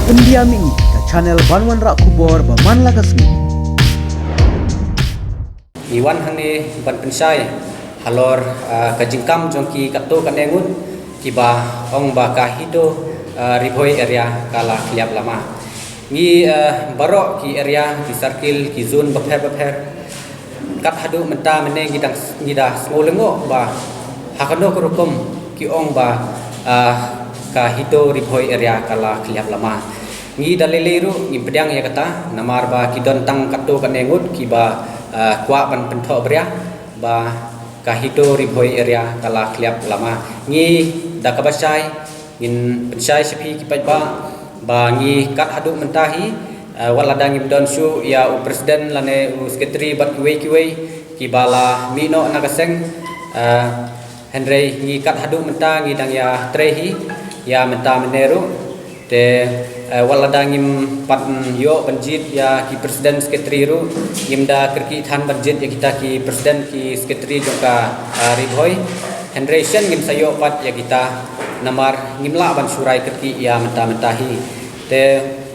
Pendiami ke channel Banwan Rak Kubor Baman Lagasmi. Iwan hane ban pensai halor kajingkam jongki kato kanengun kiba ong ba kahido ribhoi area kala kliap lama. Ngi barok ki area ki circle ki zone bapher kat hadu menta mene ngida smolengo ba hakano kurukum ki ong ba kahido ribhoi area kala kliap lama. Ngi daleleru ngi pedang ya kata namar ba kidon tang kato kanengut ki ba kwa ban penthok bria ba kahido ribhoi area kala kliap lama. Ngi dakabasai ngin pensai sepi ki ba ngi kat hadu mentahi walada ngi don su ya u presiden lane u sekretari bat kiwe ki bala mino nagaseng Henry ngi kat hadu menta ngi dang ya trehi ya menta meneru te walada ngim pat yo banjit ya ki presiden sekretari ru ngimda kerki than banjit ya kita ki presiden ki sekretari jongka ribhoi Henry sen ngim sayo pat ya kita namar ngimla ban surai kerki ya mentahi te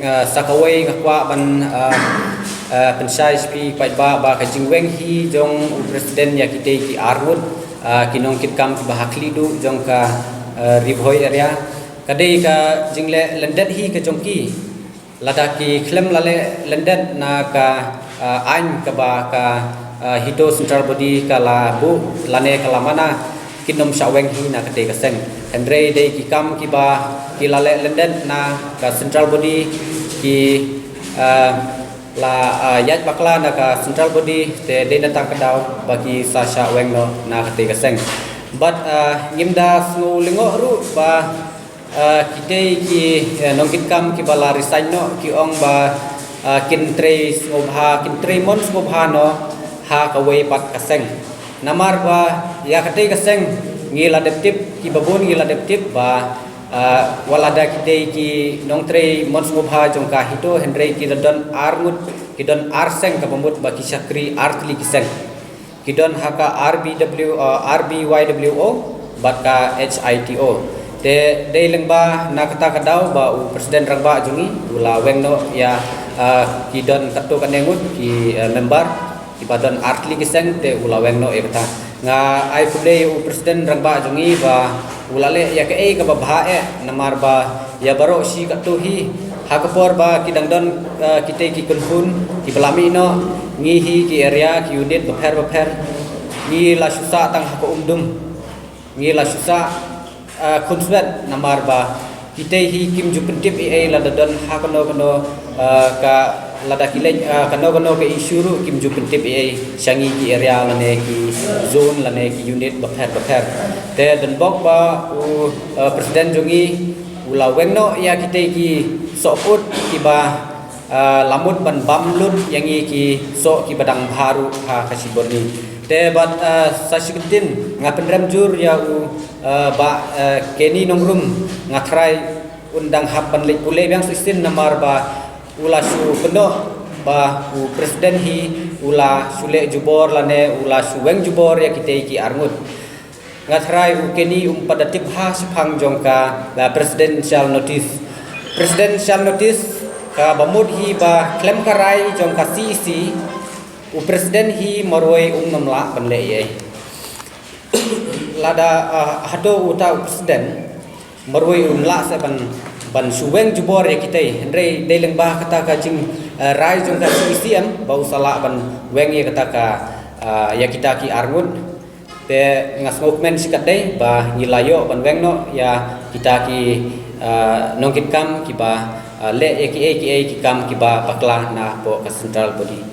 sakawai ngakwa ban pensai spi ba kajingweng hi jong presiden ya kita ki armud kinong kitkam bahakli du jongka ribhoi area kadai ka jingle lendet hi ke jongki ladaki klem lale lendet na ka ain ka ba ka hito central body kala bu lane kala mana kinom saweng hi na kadai ka seng Andre dei ki kam ki ba ki lale lendet na ka central body ki la yat bakla na ka central body te de datang kadau bagi sasha weng no na kadai ka seng but ngimda snu lingo ru ba kita ki nongkit kam ki bala resign no ki ong ba kin tre mon ngobha no ha ka wei pat kaseng namar ba ya kate kaseng ngila deptip ki babun ngila deptip ba walada kita ki nong tre mon ngobha jongka hito Henry ki don armut ki don arseng ka bamut ba ki sakri artli kiseng ki don haka RBYWO bat ka HITO de lengba nakata kadau ba u presiden rangba jungi ula wengno ya kidon kato kanengut ki member ki badan artli kiseng te ula wengno e kata nga ai pule u presiden rangba jungi ba ulale ya ke ka ba namar ba ya baro si kato hi hakapor ba kidang don kite ki kunhun ki belami no ngihi ki area ki unit bapher ni la susa tang hako ngi la susa konsulat namar ba kita hi kim jupentip la don hakano ka lada kilej kano ke isuru kim jupentip sangi ki area lane ki zone lane ki unit bapher te dan bok ba u presiden jongi ula wengno ya kita ki soput ki ba lamut ban bamlut yangi ki so ki badang baru ha kasiboni te bat sasikitin ngapenrem jur ya u ba keni nongrum ngatrai undang hapan lek pule yang sistem namar ba ula su kendo ba u presiden hi ula sule jubor lane ula suweng jubor ya kita ki arngut ngatrai u keni pada tip ha sepang jongka ba presidential notice ka bamud hi ba klem karai jongka CC u presiden hi maroi namla banle ye lada hado uta presiden maroi umla se ban suweng jubor ya kita Henry deleng ba kata ka jing rai jong ka CCM bau sala ban weng ya kata ka ya kita ki arngut te ngasngokmen sikat dei ba ngilayo ban weng no ya kita ki nongkit kam ki ba le ki kam ki ba pakla na po ka central body